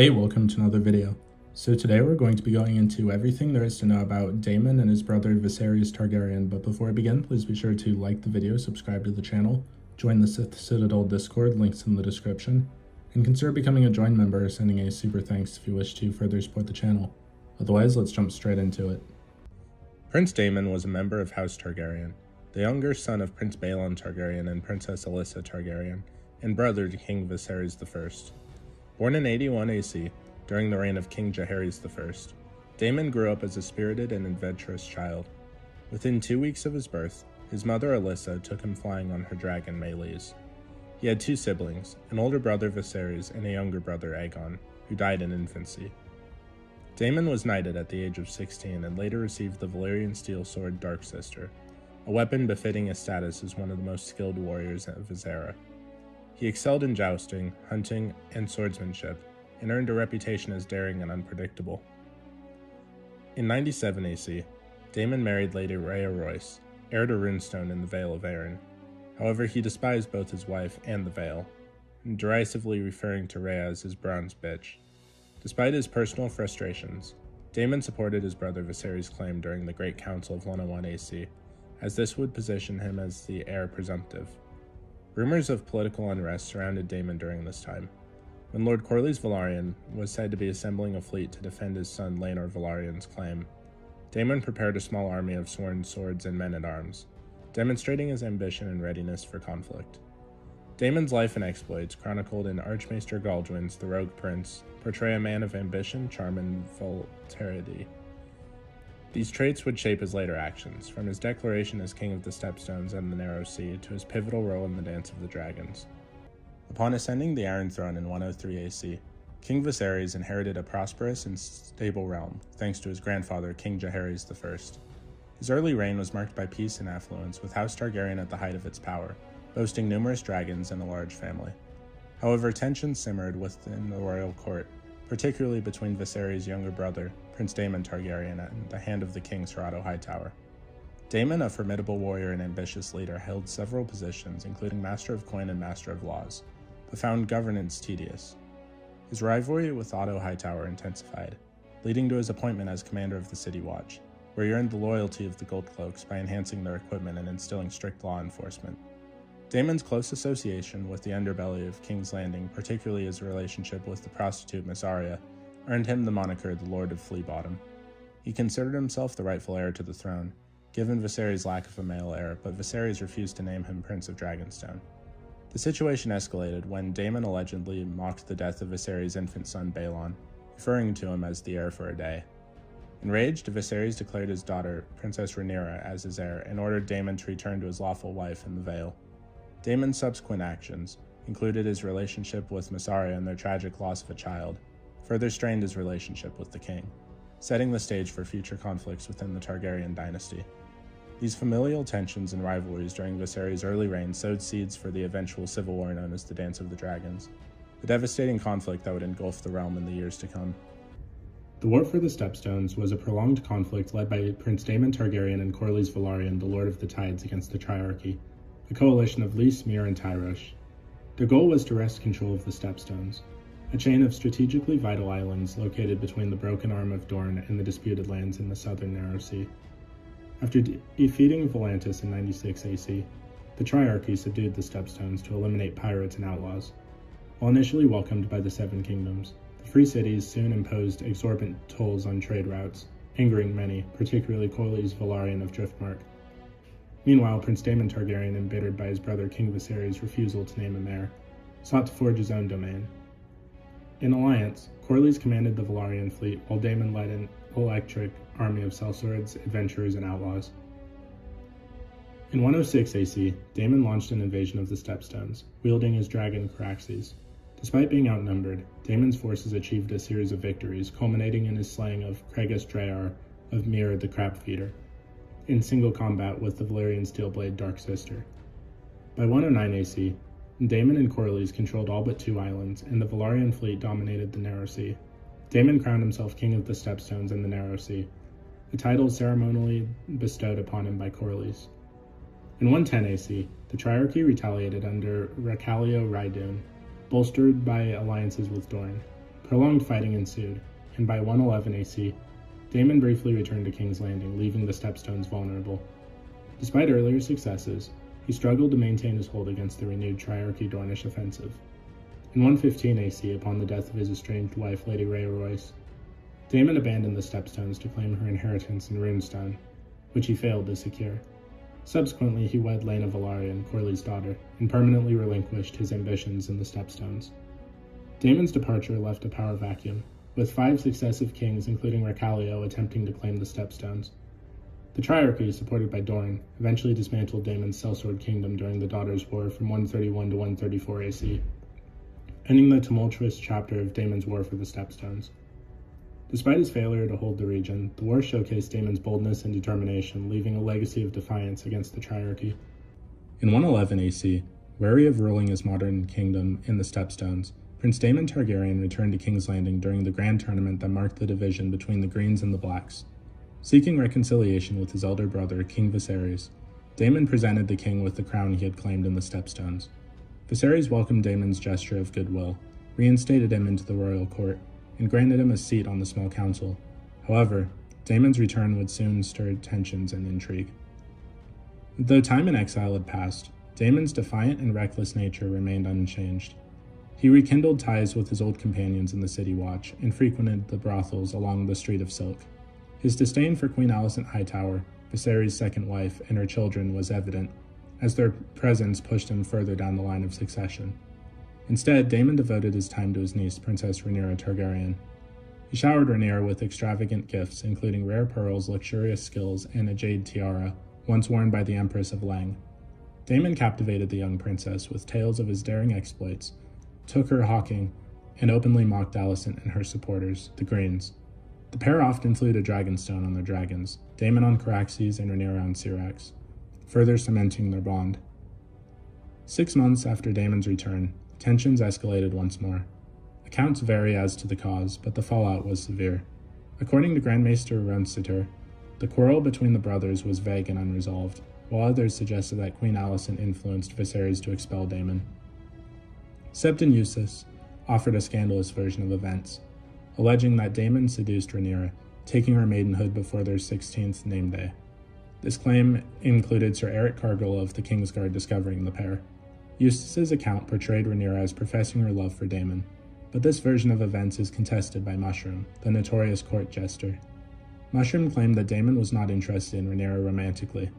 Hey, welcome to another video. So today we're going to be going into everything there is to know about Daemon and his brother Viserys Targaryen, but before I begin, please be sure to like the video, subscribe to the channel, join the Sith Citadel Discord, links in the description, and consider becoming a join member or sending a super thanks if you wish to further support the channel. Otherwise, let's jump straight into it. Prince Daemon was a member of House Targaryen, the younger son of Prince Balon Targaryen and Princess Alyssa Targaryen, and brother to King Viserys I. Born in 81 AC, during the reign of King Jaehaerys I, Daemon grew up as a spirited and adventurous child. Within 2 weeks of his birth, his mother Alyssa took him flying on her dragon Meleys. He had two siblings, an older brother Viserys and a younger brother Aegon, who died in infancy. Daemon was knighted at the age of 16 and later received the Valyrian steel sword Dark Sister, a weapon befitting his status as one of the most skilled warriors of his era. He excelled in jousting, hunting, and swordsmanship, and earned a reputation as daring and unpredictable. In 97 AC, Daemon married Lady Rhea Royce, heir to Runestone in the Vale of Arryn. However, he despised both his wife and the Vale, derisively referring to Rhea as his bronze bitch. Despite his personal frustrations, Daemon supported his brother Viserys' claim during the Great Council of 101 AC, as this would position him as the heir presumptive. Rumors of political unrest surrounded Daemon during this time. When Lord Corlys Velaryon was said to be assembling a fleet to defend his son Laenor Velaryon's claim, Daemon prepared a small army of sworn swords and men-at-arms, demonstrating his ambition and readiness for conflict. Daemon's life and exploits, chronicled in Archmaester Galduin's The Rogue Prince, portray a man of ambition, charm, and voluptuosity. These traits would shape his later actions, from his declaration as King of the Stepstones and the Narrow Sea to his pivotal role in the Dance of the Dragons. Upon ascending the Iron Throne in 103 AC, King Viserys inherited a prosperous and stable realm, thanks to his grandfather, King Jaehaerys I. His early reign was marked by peace and affluence, with House Targaryen at the height of its power, boasting numerous dragons and a large family. However, tensions simmered within the royal court, particularly between Viserys' younger brother, Prince Daemon Targaryen, and the Hand of the Kingsroad Hightower. Daemon, a formidable warrior and ambitious leader, held several positions, including Master of Coin and Master of Laws, but found governance tedious. His rivalry with Otto Hightower intensified, leading to his appointment as commander of the City Watch, where he earned the loyalty of the Goldcloaks by enhancing their equipment and instilling strict law enforcement. Daemon's close association with the underbelly of King's Landing, particularly his relationship with the prostitute Miss Arya, earned him the moniker the Lord of Flea Bottom. He considered himself the rightful heir to the throne, given Viserys' lack of a male heir, but Viserys refused to name him Prince of Dragonstone. The situation escalated when Daemon allegedly mocked the death of Viserys' infant son Balon, referring to him as the heir for a day. Enraged, Viserys declared his daughter, Princess Rhaenyra, as his heir and ordered Daemon to return to his lawful wife in the Vale. Daemon's subsequent actions included his relationship with Miss Arya and their tragic loss of a child, further strained his relationship with the king, setting the stage for future conflicts within the Targaryen dynasty. These familial tensions and rivalries during Viserys' early reign sowed seeds for the eventual civil war known as the Dance of the Dragons, a devastating conflict that would engulf the realm in the years to come. The War for the Stepstones was a prolonged conflict led by Prince Daemon Targaryen and Corlys Velaryon, the Lord of the Tides, against the Triarchy, a coalition of Lys, Myr, and Tyrosh. Their goal was to wrest control of the Stepstones, a chain of strategically vital islands located between the Broken Arm of Dorne and the disputed lands in the southern Narrow Sea. After defeating Volantis in 96 AC, the Triarchy subdued the Stepstones to eliminate pirates and outlaws. While initially welcomed by the Seven Kingdoms, the Free Cities soon imposed exorbitant tolls on trade routes, angering many, particularly Corlys Velaryon of Driftmark. Meanwhile, Prince Daemon Targaryen, embittered by his brother King Viserys' refusal to name him heir, sought to forge his own domain. In alliance, Corlys commanded the Velaryon fleet, while Daemon led an electric army of sellswords, adventurers, and outlaws. In 106 AC, Daemon launched an invasion of the Stepstones, wielding his dragon Caraxes. Despite being outnumbered, Daemon's forces achieved a series of victories, culminating in his slaying of Cregus Drayar of Myr the Crab Feeder, in single combat with the Valyrian Steelblade Dark Sister. By 109 AC, Daemon and Corlys controlled all but two islands, and the Velaryon fleet dominated the Narrow Sea. Daemon crowned himself King of the Stepstones and the Narrow Sea, a title ceremonially bestowed upon him by Corlys. In 110 AC, the Triarchy retaliated under Racalio Rhydun, bolstered by alliances with Dorne, Prolonged fighting ensued, and by 111 AC, Daemon briefly returned to King's Landing, leaving the Stepstones vulnerable. Despite earlier successes, he struggled to maintain his hold against the renewed Triarchy Dornish offensive. In 115 AC, upon the death of his estranged wife, Lady Rhea Royce, Daemon abandoned the Stepstones to claim her inheritance in Runestone, which he failed to secure. Subsequently, he wed Helaena Velaryon, Corley's daughter, and permanently relinquished his ambitions in the Stepstones. Daemon's departure left a power vacuum, with 5 successive kings, including Recalio, attempting to claim the Stepstones. The Triarchy, supported by Dorne, eventually dismantled Daemon's Sellsword Kingdom during the Daughters' War from 131 to 134 AC, ending the tumultuous chapter of Daemon's War for the Stepstones. Despite his failure to hold the region, the war showcased Daemon's boldness and determination, leaving a legacy of defiance against the Triarchy. In 111 AC, wary of ruling his modern kingdom in the Stepstones, Prince Daemon Targaryen returned to King's Landing during the grand tournament that marked the division between the Greens and the Blacks. Seeking reconciliation with his elder brother, King Viserys, Daemon presented the king with the crown he had claimed in the Stepstones. Viserys welcomed Daemon's gesture of goodwill, reinstated him into the royal court, and granted him a seat on the small council. However, Daemon's return would soon stir tensions and intrigue. Though time in exile had passed, Daemon's defiant and reckless nature remained unchanged. He rekindled ties with his old companions in the City Watch and frequented the brothels along the Street of Silk. His disdain for Queen Alicent Hightower, Viserys' second wife, and her children was evident, as their presence pushed him further down the line of succession. Instead, Daemon devoted his time to his niece, Princess Rhaenyra Targaryen. He showered Rhaenyra with extravagant gifts, including rare pearls, luxurious skills, and a jade tiara, once worn by the Empress of Leng. Daemon captivated the young princess with tales of his daring exploits, took her hawking, and openly mocked Alicent and her supporters, the Greens. The pair often flew to Dragonstone on their dragons, Daemon on Caraxes and Rhaenyra on Syrax, further cementing their bond. 6 months after Daemon's return, tensions escalated once more. Accounts vary as to the cause, but the fallout was severe. According to Grandmaster Roncesvalles, the quarrel between the brothers was vague and unresolved, while others suggested that Queen Alicent influenced Viserys to expel Daemon. Septon Eustace offered a scandalous version of events, alleging that Daemon seduced Rhaenyra, taking her maidenhood before their 16th name day. This claim included Sir Eric Cargill of the Kingsguard discovering the pair. Eustace's account portrayed Rhaenyra as professing her love for Daemon, but this version of events is contested by Mushroom, the notorious court jester. Mushroom claimed that Daemon was not interested in Rhaenyra romantically,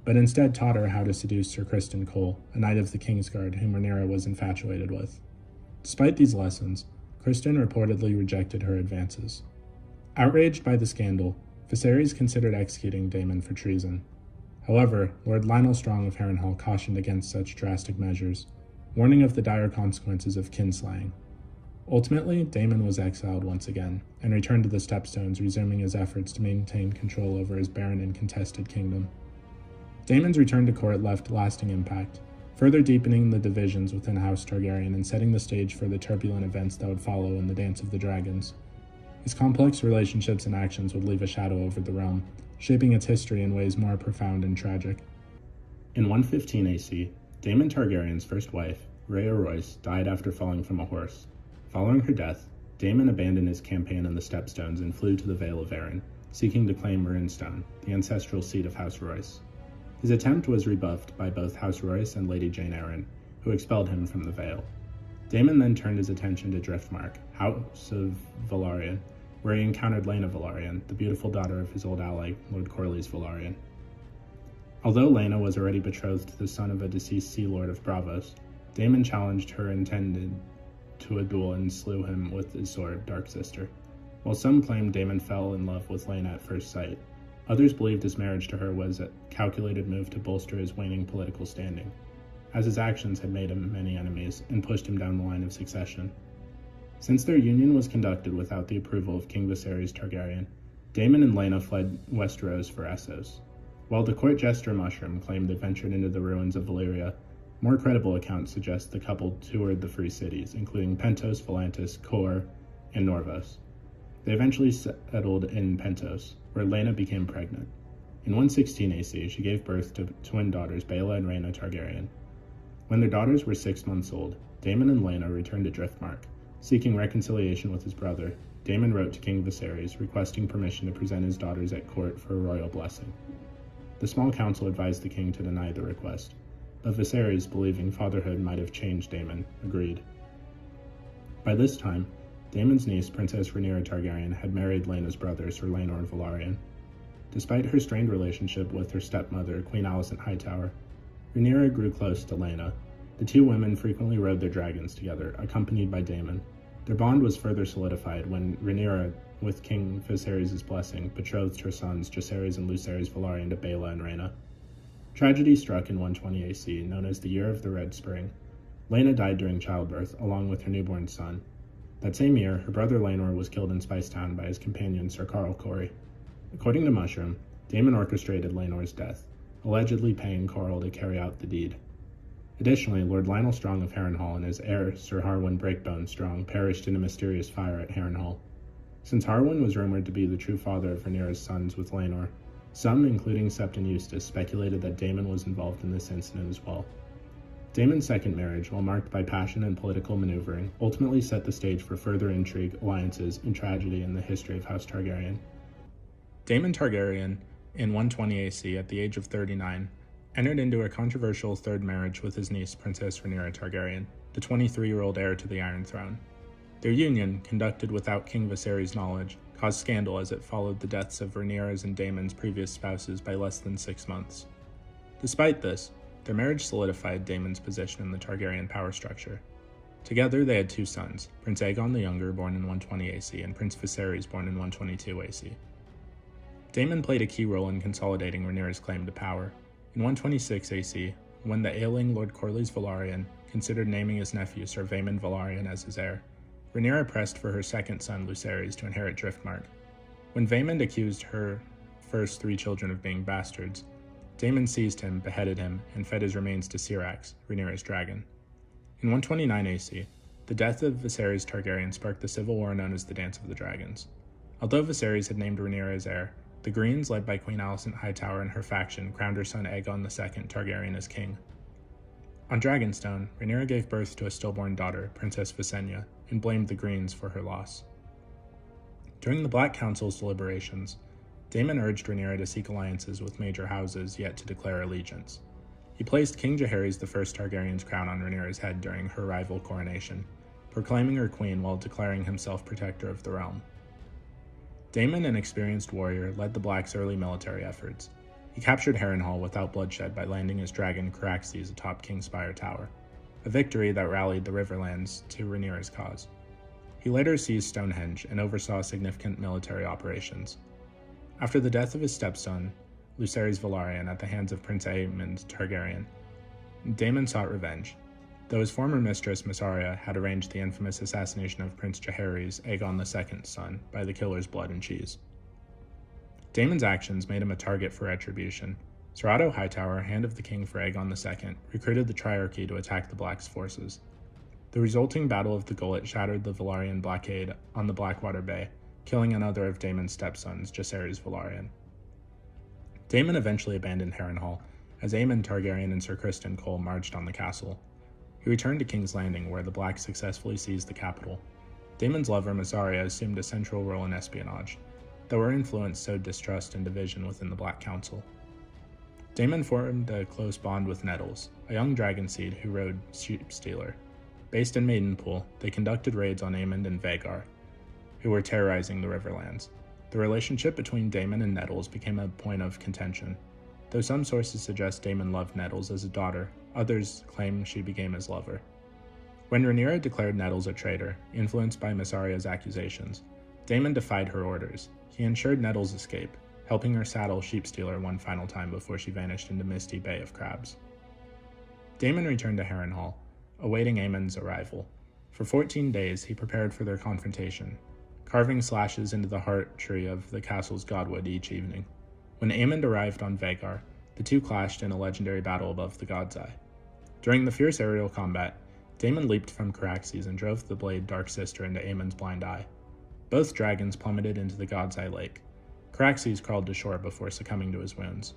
but instead taught her how to seduce Sir Criston Cole, a knight of the Kingsguard whom Rhaenyra was infatuated with. Despite these lessons, Criston reportedly rejected her advances. Outraged by the scandal, Viserys considered executing Daemon for treason. However, Lord Lionel Strong of Harrenhal cautioned against such drastic measures, warning of the dire consequences of kinslaying. Ultimately, Daemon was exiled once again, and returned to the Stepstones, resuming his efforts to maintain control over his barren and contested kingdom. Daemon's return to court left lasting impact, further deepening the divisions within House Targaryen and setting the stage for the turbulent events that would follow in the Dance of the Dragons. His complex relationships and actions would leave a shadow over the realm, shaping its history in ways more profound and tragic. In 115 AC, Daemon Targaryen's first wife, Rhea Royce, died after falling from a horse. Following her death, Daemon abandoned his campaign in the Stepstones and flew to the Vale of Arryn, seeking to claim Runestone, the ancestral seat of House Royce. His attempt was rebuffed by both House Royce and Lady Jane Arryn, who expelled him from the Vale. Daemon then turned his attention to Driftmark, House of Velaryon, where he encountered Lhaena Velaryon, the beautiful daughter of his old ally, Lord Corlys Velaryon. Although Lhaena was already betrothed to the son of a deceased Sea Lord of Braavos, Daemon challenged her intended to a duel and slew him with his sword, Dark Sister. While some claimed Daemon fell in love with Lhaena at first sight, others believed his marriage to her was a calculated move to bolster his waning political standing, as his actions had made him many enemies and pushed him down the line of succession. Since their union was conducted without the approval of King Viserys Targaryen, Daemon and Lhaena fled Westeros for Essos. While the court jester Mushroom claimed they ventured into the ruins of Valyria, more credible accounts suggest the couple toured the free cities, including Pentos, Volantis, Kor, and Norvos. They eventually settled in Pentos, where Lhaena became pregnant. In 116 AC, she gave birth to twin daughters Baela and Rhaena Targaryen. When their daughters were 6 months old, Daemon and Lhaena returned to Driftmark, Seeking reconciliation with his brother, Daemon wrote to King Viserys requesting permission to present his daughters at court for a royal blessing. The small council advised the king to deny the request, but Viserys, believing fatherhood might have changed Daemon, agreed. By this time, Daemon's niece, Princess Rhaenyra Targaryen, had married Laena's brother, Sir Laenor Velaryon. Despite her strained relationship with her stepmother, Queen Alicent Hightower, Rhaenyra grew close to Laena. The two women frequently rode their dragons together, accompanied by Daemon. Their bond was further solidified when Rhaenyra, with King Viserys' blessing, betrothed her sons Jacaerys and Lucerys Velaryon to Baela and Rhaena. Tragedy struck in 120 AC, known as the Year of the Red Spring. Laena died during childbirth, along with her newborn son. That same year, her brother Laenor was killed in Spicetown by his companion Sir Qarl Corey. According to Mushroom, Daemon orchestrated Laenor's death, allegedly paying Qarl to carry out the deed. Additionally, Lord Lionel Strong of Harrenhal and his heir, Sir Harwin Breakbone Strong, perished in a mysterious fire at Harrenhal. Since Harwin was rumored to be the true father of Rhaenyra's sons with Laenor, some, including Sept and Eustace, speculated that Daemon was involved in this incident as well. Daemon's second marriage, while marked by passion and political maneuvering, ultimately set the stage for further intrigue, alliances, and tragedy in the history of House Targaryen. Daemon Targaryen, in 120 AC, at the age of 39, entered into a controversial third marriage with his niece, Princess Rhaenyra Targaryen, the 23-year-old heir to the Iron Throne. Their union, conducted without King Viserys' knowledge, caused scandal as it followed the deaths of Rhaenyra's and Daemon's previous spouses by less than 6 months. Despite this, their marriage solidified Daemon's position in the Targaryen power structure. Together, they had two sons, Prince Aegon the Younger, born in 120 AC, and Prince Viserys, born in 122 AC. Daemon played a key role in consolidating Rhaenyra's claim to power. In 126 AC, when the ailing Lord Corlys Velaryon considered naming his nephew Sir Vaemon Velaryon as his heir, Rhaenyra pressed for her second son Lucerys to inherit Driftmark. When Vaemond accused her first 3 children of being bastards, Daemon seized him, beheaded him, and fed his remains to Syrax, Rhaenyra's dragon. In 129 AC, the death of Viserys Targaryen sparked the civil war known as the Dance of the Dragons. Although Viserys had named Rhaenyra as heir, the Greens, led by Queen Alicent Hightower and her faction, crowned her son Aegon II Targaryen as king. On Dragonstone, Rhaenyra gave birth to a stillborn daughter, Princess Visenya, and blamed the Greens for her loss. During the Black Council's deliberations, Daemon urged Rhaenyra to seek alliances with major houses yet to declare allegiance. He placed King Jaehaerys I Targaryen's crown on Rhaenyra's head during her rival coronation, proclaiming her queen while declaring himself protector of the realm. Daemon, an experienced warrior, led the Blacks' early military efforts. He captured Harrenhal without bloodshed by landing his dragon Caraxes atop Kingspire Tower, a victory that rallied the Riverlands to Rhaenyra's cause. He later seized Stonehenge and oversaw significant military operations. After the death of his stepson, Lucerys Velaryon, at the hands of Prince Aemond Targaryen, Daemon sought revenge. Though his former mistress, Mysaria, had arranged the infamous assassination of Prince Jaehaerys, Aegon II's son, by the killer's blood and cheese. Daemon's actions made him a target for retribution. Sir Otto Hightower, hand of the king for Aegon II, recruited the Triarchy to attack the Black's forces. The resulting Battle of the Gullet shattered the Velaryon blockade on the Blackwater Bay, killing another of Daemon's stepsons, Jacaerys Velaryon. Daemon eventually abandoned Harrenhal, as Aemon Targaryen and Sir Criston Cole marched on the castle. He returned to King's Landing, where the Blacks successfully seized the capital. Daemon's lover, Mysaria, assumed a central role in espionage, though her influence sowed distrust and division within the Black Council. Daemon formed a close bond with Nettles, a young dragonseed who rode Sheepstealer. Based in Maidenpool, they conducted raids on Aemond and Vhagar, who were terrorizing the Riverlands. The relationship between Daemon and Nettles became a point of contention. Though some sources suggest Daemon loved Nettles as a daughter, others claim she became his lover. When Rhaenyra declared Nettles a traitor, influenced by Mysaria's accusations, Daemon defied her orders. He ensured Nettles' escape, helping her saddle Sheepstealer one final time before she vanished into Misty Bay of Crabs. Daemon returned to Harrenhal, awaiting Aemon's arrival. For 14 days, he prepared for their confrontation, carving slashes into the heart tree of the castle's godwood each evening. When Aemond arrived on Vhagar, the two clashed in a legendary battle above the God's Eye. During the fierce aerial combat, Daemon leaped from Caraxes and drove the blade Dark Sister into Aemon's blind eye. Both dragons plummeted into the God's Eye Lake. Caraxes crawled to shore before succumbing to his wounds,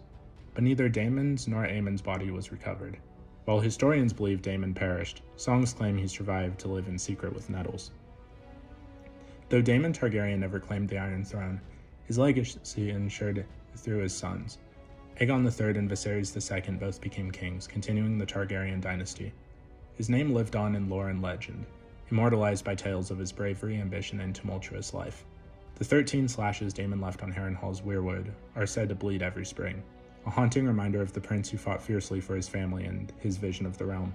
but neither Daemon's nor Aemon's body was recovered. While historians believe Daemon perished, songs claim he survived to live in secret with Nettles. Though Daemon Targaryen never claimed the Iron Throne, his legacy ensured through his sons. Aegon III and Viserys II both became kings, continuing the Targaryen dynasty. His name lived on in lore and legend, immortalized by tales of his bravery, ambition, and tumultuous life. The 13 slashes Daemon left on Harrenhal's weirwood are said to bleed every spring, a haunting reminder of the prince who fought fiercely for his family and his vision of the realm.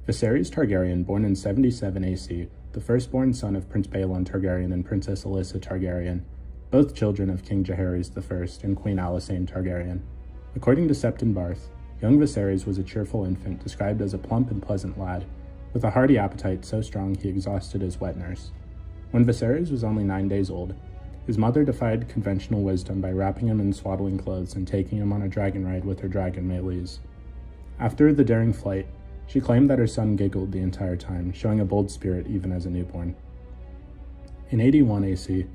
Viserys Targaryen, born in 77 AC, the firstborn son of Prince Balon Targaryen and Princess Alyssa Targaryen, both children of King Jaehaerys I and Queen Alysanne Targaryen. According to Septon Barth, young Viserys was a cheerful infant described as a plump and pleasant lad, with a hearty appetite so strong he exhausted his wet nurse. When Viserys was only 9 days old, his mother defied conventional wisdom by wrapping him in swaddling clothes and taking him on a dragon ride with her dragon Meleys. After the daring flight, she claimed that her son giggled the entire time, showing a bold spirit even as a newborn. In 81 AC,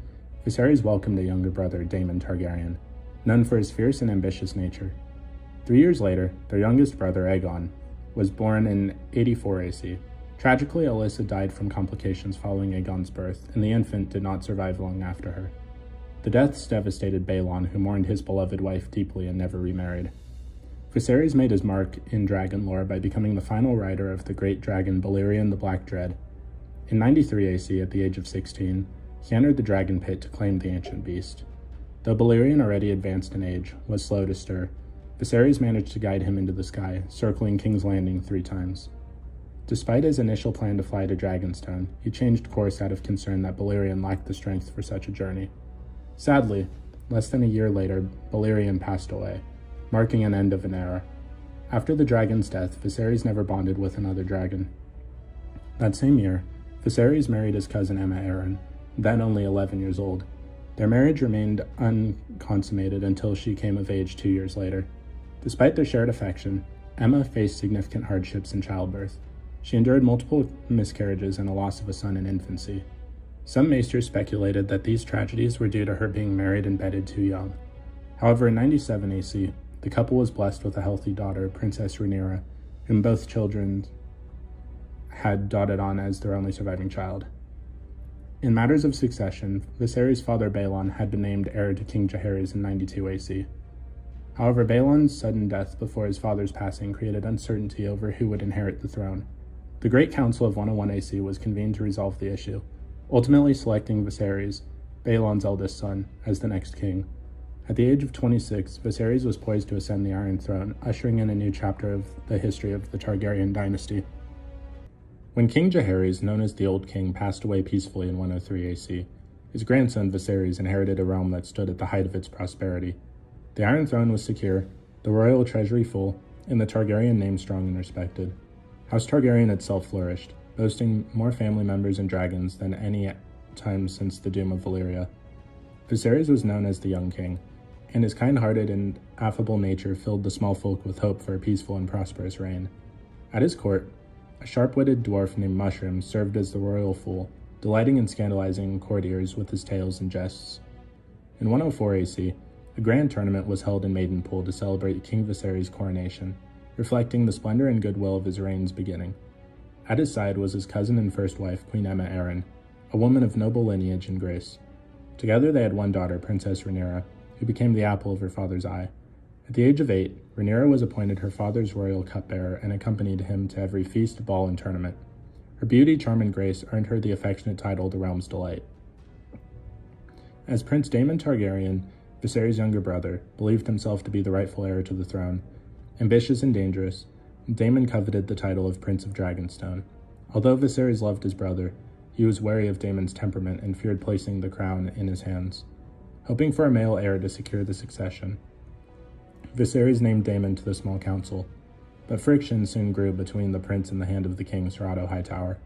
Viserys welcomed a younger brother, Daemon Targaryen, known for his fierce and ambitious nature. 3 years later, their youngest brother, Aegon, was born in 84 AC. Tragically, Alyssa died from complications following Aegon's birth, and the infant did not survive long after her. The deaths devastated Balon, who mourned his beloved wife deeply and never remarried. Viserys made his mark in dragon lore by becoming the final rider of the great dragon Balerion the Black Dread. In 93 AC, at the age of 16, he entered the dragon pit to claim the ancient beast. Though Balerion, already advanced in age, was slow to stir, Viserys managed to guide him into the sky, circling King's Landing 3 times. Despite his initial plan to fly to Dragonstone, he changed course out of concern that Balerion lacked the strength for such a journey. Sadly, less than a year later, Balerion passed away, marking an end of an era. After the dragon's death, Viserys never bonded with another dragon. That same year, Viserys married his cousin Aemma Arryn, then only 11 years old. Their marriage remained unconsummated until she came of age 2 years later. Despite their shared affection, Aemma faced significant hardships in childbirth. She endured multiple miscarriages and a loss of a son in infancy. Some maesters speculated that these tragedies were due to her being married and bedded too young. However, in 97 AC, the couple was blessed with a healthy daughter, Princess Rhaenyra, whom both children had dotted on as their only surviving child. In matters of succession, Viserys' father Balon had been named heir to King Jaehaerys in 92 AC. However, Balon's sudden death before his father's passing created uncertainty over who would inherit the throne. The Great Council of 101 AC was convened to resolve the issue, ultimately selecting Viserys, Balon's eldest son, as the next king. At the age of 26, Viserys was poised to ascend the Iron Throne, ushering in a new chapter of the history of the Targaryen dynasty. When King Jaehaerys, known as the Old King, passed away peacefully in 103 AC, his grandson Viserys inherited a realm that stood at the height of its prosperity. The Iron Throne was secure, the royal treasury full, and the Targaryen name strong and respected. House Targaryen itself flourished, boasting more family members and dragons than any time since the doom of Valyria. Viserys was known as the Young King, and his kind-hearted and affable nature filled the small folk with hope for a peaceful and prosperous reign. At his court, a sharp-witted dwarf named Mushroom served as the royal fool, delighting and scandalizing courtiers with his tales and jests. In 104 AC, a grand tournament was held in Maidenpool to celebrate King Viserys' coronation, reflecting the splendor and goodwill of his reign's beginning. At his side was his cousin and first wife, Queen Aemma Arryn, a woman of noble lineage and grace. Together they had one daughter, Princess Rhaenyra, who became the apple of her father's eye. At the age of 8, Rhaenyra was appointed her father's royal cupbearer and accompanied him to every feast, ball, and tournament. Her beauty, charm, and grace earned her the affectionate title the realm's delight. As Prince Daemon Targaryen, Viserys' younger brother, believed himself to be the rightful heir to the throne, ambitious and dangerous, Daemon coveted the title of Prince of Dragonstone. Although Viserys loved his brother, he was wary of Daemon's temperament and feared placing the crown in his hands. Hoping for a male heir to secure the succession, Viserys named Daemon to the small council, but friction soon grew between the prince and the Hand of the King, Ser Otto Hightower.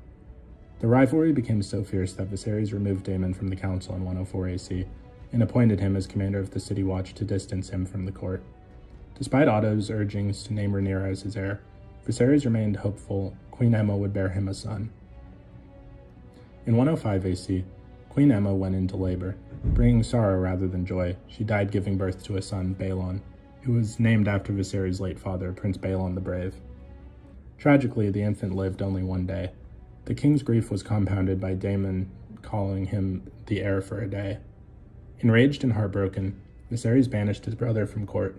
The rivalry became so fierce that Viserys removed Daemon from the council in 104 AC and appointed him as commander of the City Watch to distance him from the court. Despite Otto's urgings to name Rhaenyra as his heir, Viserys remained hopeful Queen Aemma would bear him a son. In 105 AC, Queen Aemma went into labor. Bringing sorrow rather than joy, she died giving birth to a son, Balon, who was named after Viserys' late father, Prince Balon the Brave. Tragically, the infant lived only 1 day. The king's grief was compounded by Daemon calling him the heir for a day. Enraged and heartbroken, Viserys banished his brother from court.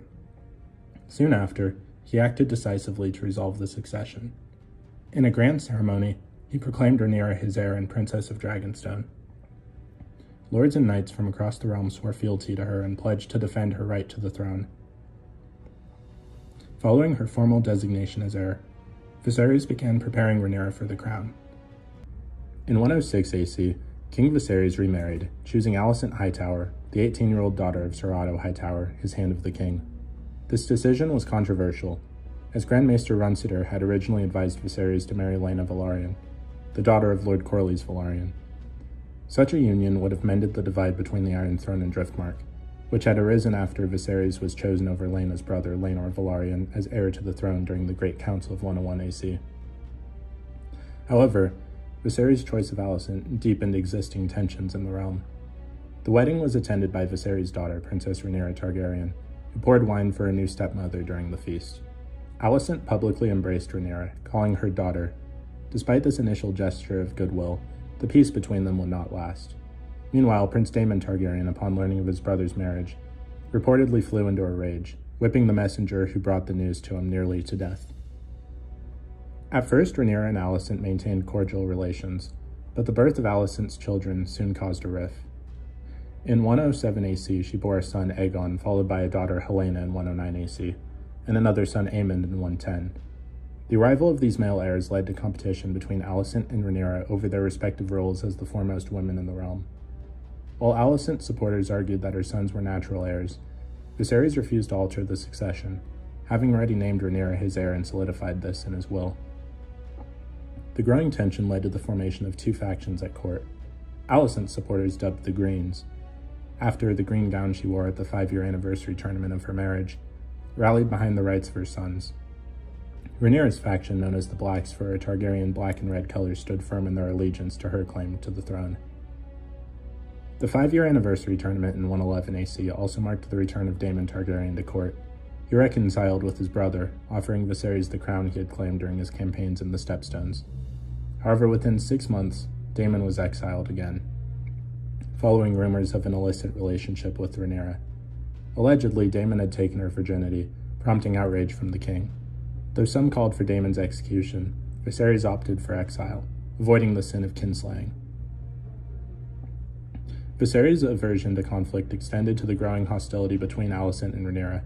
Soon after, he acted decisively to resolve the succession. In a grand ceremony, he proclaimed Rhaenyra his heir and Princess of Dragonstone. Lords and knights from across the realm swore fealty to her and pledged to defend her right to the throne. Following her formal designation as heir, Viserys began preparing Rhaenyra for the crown. In 106 AC, King Viserys remarried, choosing Alicent Hightower, the 18-year-old daughter of Ser Otto Hightower, his Hand of the King. This decision was controversial, as Grand Maester Runciter had originally advised Viserys to marry Lena Velaryon, the daughter of Lord Corlys Velaryon. Such a union would have mended the divide between the Iron Throne and Driftmark, which had arisen after Viserys was chosen over Laena's brother Laenor Velaryon as heir to the throne during the Great Council of 101 AC. However, Viserys' choice of Alicent deepened existing tensions in the realm. The wedding was attended by Viserys' daughter, Princess Rhaenyra Targaryen, who poured wine for her new stepmother during the feast. Alicent publicly embraced Rhaenyra, calling her daughter. Despite this initial gesture of goodwill, the peace between them would not last. Meanwhile, Prince Daemon Targaryen, upon learning of his brother's marriage, reportedly flew into a rage, whipping the messenger who brought the news to him nearly to death. At first, Rhaenyra and Alicent maintained cordial relations, but the birth of Alicent's children soon caused a rift. In 107 AC, she bore a son, Aegon, followed by a daughter, Helaena, in 109 AC, and another son, Aemond, in 110. The arrival of these male heirs led to competition between Alicent and Rhaenyra over their respective roles as the foremost women in the realm. While Alicent's supporters argued that her sons were natural heirs, Viserys refused to alter the succession, having already named Rhaenyra his heir and solidified this in his will. The growing tension led to the formation of two factions at court. Alicent's supporters, dubbed the Greens, after the green gown she wore at the 5-year anniversary tournament of her marriage, rallied behind the rights of her sons. Rhaenyra's faction, known as the Blacks for her Targaryen black and red colors, stood firm in their allegiance to her claim to the throne. The 5-year anniversary tournament in 111 AC also marked the return of Daemon Targaryen to court. He reconciled with his brother, offering Viserys the crown he had claimed during his campaigns in the Stepstones. However, within 6 months, Daemon was exiled again, following rumors of an illicit relationship with Rhaenyra. Allegedly, Daemon had taken her virginity, prompting outrage from the king. Though some called for Daemon's execution, Viserys opted for exile, avoiding the sin of kinslaying. Viserys' aversion to conflict extended to the growing hostility between Alicent and Rhaenyra.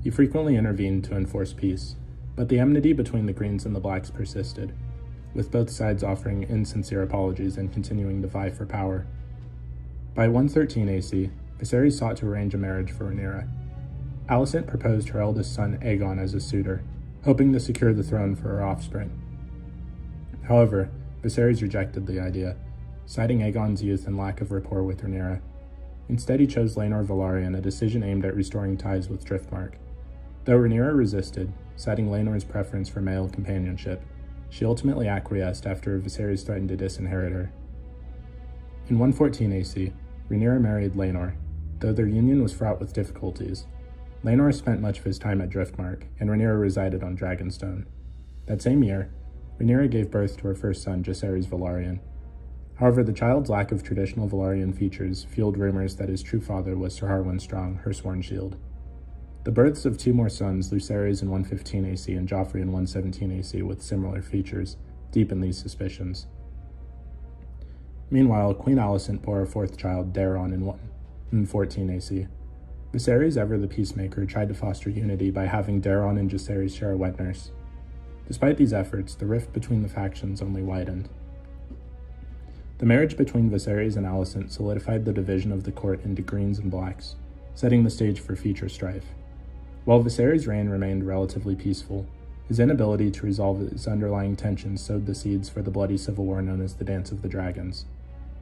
He frequently intervened to enforce peace, but the enmity between the Greens and the Blacks persisted, with both sides offering insincere apologies and continuing to vie for power. By 113 AC, Viserys sought to arrange a marriage for Rhaenyra. Alicent proposed her eldest son Aegon as a suitor, hoping to secure the throne for her offspring. However, Viserys rejected the idea, citing Aegon's youth and lack of rapport with Rhaenyra. Instead, he chose Laenor Velaryon, a decision aimed at restoring ties with Driftmark. Though Rhaenyra resisted, citing Laenor's preference for male companionship, she ultimately acquiesced after Viserys threatened to disinherit her. In 114 AC, Rhaenyra married Laenor, though their union was fraught with difficulties. Laenor spent much of his time at Driftmark, and Rhaenyra resided on Dragonstone. That same year, Rhaenyra gave birth to her first son, Jaehaerys Velaryon. However, the child's lack of traditional Velaryon features fueled rumors that his true father was Sir Harwin Strong, her sworn shield. The births of two more sons, Lucerys in 115 AC and Joffrey in 117 AC with similar features, deepened these suspicions. Meanwhile, Queen Alicent bore her fourth child, Daeron, in 114 AC. Viserys, ever the peacemaker, tried to foster unity by having Daeron and Jaehaerys share a wet nurse. Despite these efforts, the rift between the factions only widened. The marriage between Viserys and Alicent solidified the division of the court into Greens and Blacks, setting the stage for future strife. While Viserys' reign remained relatively peaceful, his inability to resolve its underlying tensions sowed the seeds for the bloody civil war known as the Dance of the Dragons.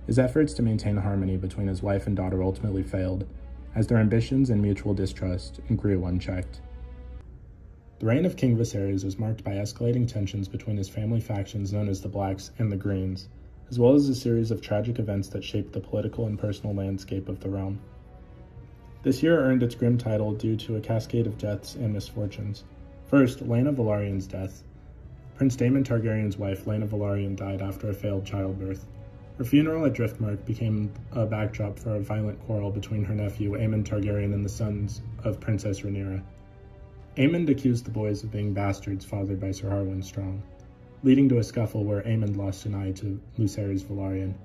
His efforts to maintain harmony between his wife and daughter ultimately failed, as their ambitions and mutual distrust grew unchecked. The reign of King Viserys was marked by escalating tensions between his family factions known as the Blacks and the Greens, as well as a series of tragic events that shaped the political and personal landscape of the realm. This year earned its grim title due to a cascade of deaths and misfortunes. First, Laena Velaryon's death. Prince Daemon Targaryen's wife, Laena Velaryon, died after a failed childbirth. Her funeral at Driftmark became a backdrop for a violent quarrel between her nephew Aemon Targaryen and the sons of Princess Rhaenyra. Aemon accused the boys of being bastards fathered by Sir Harwin Strong, leading to a scuffle where Aemon lost an eye to Lucerys Velaryon.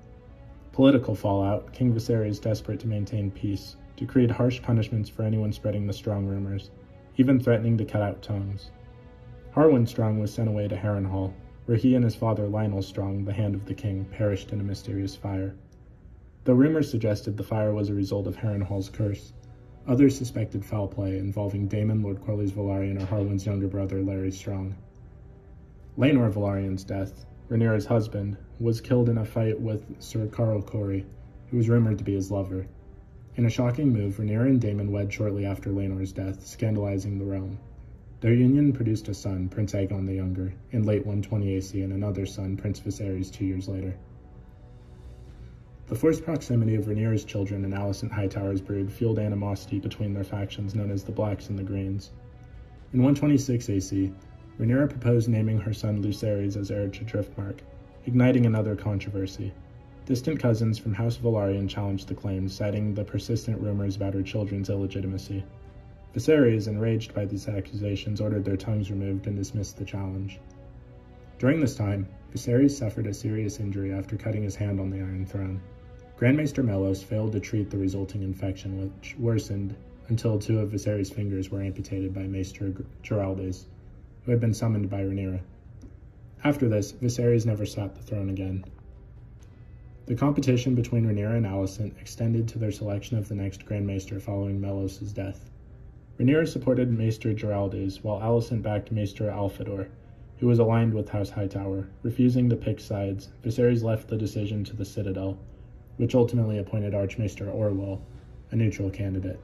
Political fallout, King Viserys, desperate to maintain peace, decreed harsh punishments for anyone spreading the Strong rumors, even threatening to cut out tongues. Harwin Strong was sent away to Harrenhal, where he and his father Lionel Strong, the Hand of the King, perished in a mysterious fire. Though rumors suggested the fire was a result of Harrenhal's curse, others suspected foul play involving Daemon, Lord Corlys Velaryon, or Harwin's younger brother Larry Strong. Laenor Velaryon's death, Rhaenyra's husband, was killed in a fight with Sir Carl Corey, who was rumored to be his lover. In a shocking move, Rhaenyra and Daemon wed shortly after Laenor's death, scandalizing the realm. Their union produced a son, Prince Aegon the Younger, in late 120 AC, and another son, Prince Viserys, 2 years later. The forced proximity of Rhaenyra's children and Alicent Hightower's brood fueled animosity between their factions known as the Blacks and the Greens. In 126 AC, Rhaenyra proposed naming her son Lucerys as heir to Driftmark, igniting another controversy. Distant cousins from House Velaryon challenged the claims, citing the persistent rumors about her children's illegitimacy. Viserys, enraged by these accusations, ordered their tongues removed and dismissed the challenge. During this time, Viserys suffered a serious injury after cutting his hand on the Iron Throne. Grand Maester Mellos failed to treat the resulting infection, which worsened until 2 of Viserys' fingers were amputated by Maester Geraldes, who had been summoned by Rhaenyra. After this, Viserys never sought the throne again. The competition between Rhaenyra and Alicent extended to their selection of the next Grand Maester following Mellos' death. Rhaenyra supported Maester Geraldes, while Alicent backed Maester Alfedor, who was aligned with House Hightower. Refusing to pick sides, Viserys left the decision to the Citadel, which ultimately appointed Archmaester Orwell, a neutral candidate.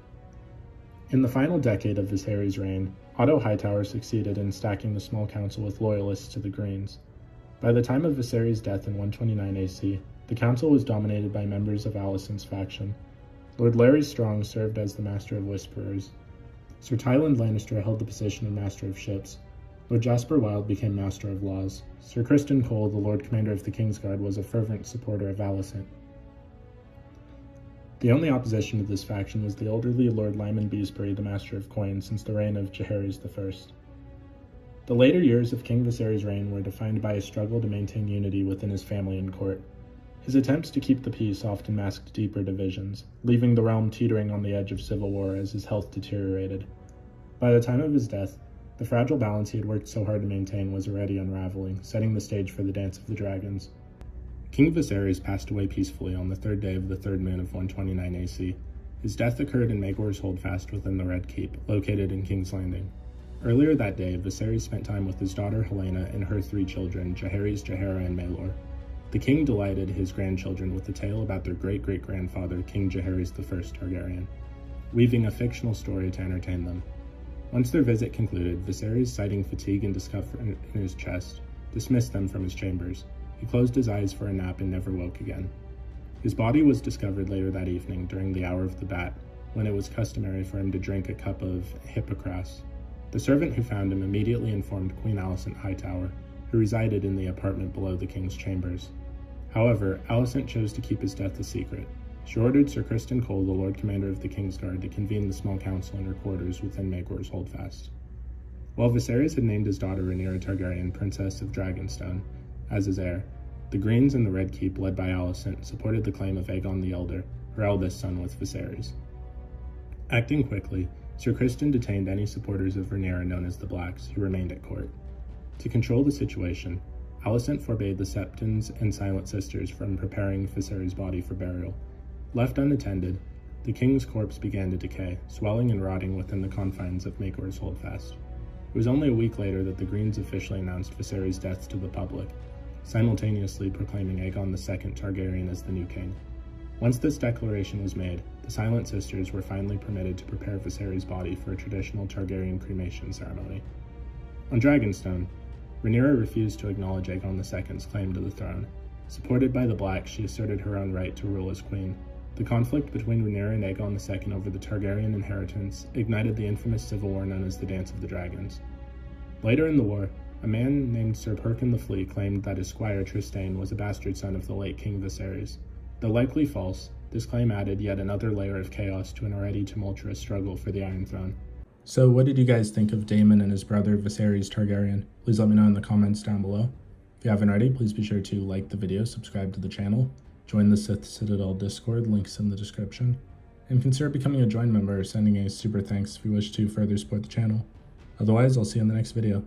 In the final decade of Viserys' reign, Otto Hightower succeeded in stacking the small council with loyalists to the Greens. By the time of Viserys' death in 129 AC, the council was dominated by members of Alicent's faction. Lord Larry Strong served as the Master of Whisperers. Sir Tywin Lannister held the position of Master of Ships. Lord Jasper Wilde became Master of Laws. Sir Criston Cole, the Lord Commander of the Kingsguard, was a fervent supporter of Alicent. The only opposition to this faction was the elderly Lord Lyman Beesbury, the Master of Coin, since the reign of Jaehaerys I. The later years of King Viserys' reign were defined by a struggle to maintain unity within his family and court. His attempts to keep the peace often masked deeper divisions, leaving the realm teetering on the edge of civil war as his health deteriorated. By the time of his death, the fragile balance he had worked so hard to maintain was already unraveling, setting the stage for the Dance of the Dragons. King Viserys passed away peacefully on the 3rd day of the 3rd moon of 129 AC. His death occurred in Maegor's Holdfast within the Red Keep, located in King's Landing. Earlier that day, Viserys spent time with his daughter Helaena and her 3 children, Jaehaerys, Jaehaera, and Maelor. The king delighted his grandchildren with a tale about their great-great-grandfather, King Jaehaerys I Targaryen, weaving a fictional story to entertain them. Once their visit concluded, Viserys, citing fatigue and discomfort in his chest, dismissed them from his chambers. He closed his eyes for a nap and never woke again. His body was discovered later that evening during the hour of the bat, when it was customary for him to drink a cup of hippocras. The servant who found him immediately informed Queen Alicent Hightower, who resided in the apartment below the king's chambers. However, Alicent chose to keep his death a secret. She ordered Sir Criston Cole, the Lord Commander of the Kingsguard, to convene the small council in her quarters within Maegor's Holdfast. While Viserys had named his daughter Rhaenyra Targaryen Princess of Dragonstone as his heir, the Greens in the Red Keep, led by Alicent, supported the claim of Aegon the Elder, her eldest son with Viserys. Acting quickly, Sir Criston detained any supporters of Rhaenyra known as the Blacks, who remained at court. To control the situation, Alicent forbade the Septons and Silent Sisters from preparing Viserys' body for burial. Left unattended, the king's corpse began to decay, swelling and rotting within the confines of Maegor's Holdfast. It was only a week later that the Greens officially announced Viserys' death to the public, simultaneously proclaiming Aegon II Targaryen as the new king. Once this declaration was made, the Silent Sisters were finally permitted to prepare Viserys' body for a traditional Targaryen cremation ceremony. On Dragonstone, Rhaenyra refused to acknowledge Aegon II's claim to the throne. Supported by the Blacks, she asserted her own right to rule as queen. The conflict between Rhaenyra and Aegon II over the Targaryen inheritance ignited the infamous civil war known as the Dance of the Dragons. Later in the war, A man named Sir Perkin the Flea claimed that his squire Trystane was a bastard son of the late King Viserys. Though likely false, this claim added yet another layer of chaos to an already tumultuous struggle for the Iron Throne. So what did you guys think of Daemon and his brother Viserys Targaryen? Please let me know in the comments down below. If you haven't already, please be sure to like the video, subscribe to the channel, join the Sith Citadel Discord, links in the description, and consider becoming a join member or sending a super thanks if you wish to further support the channel. Otherwise, I'll see you in the next video.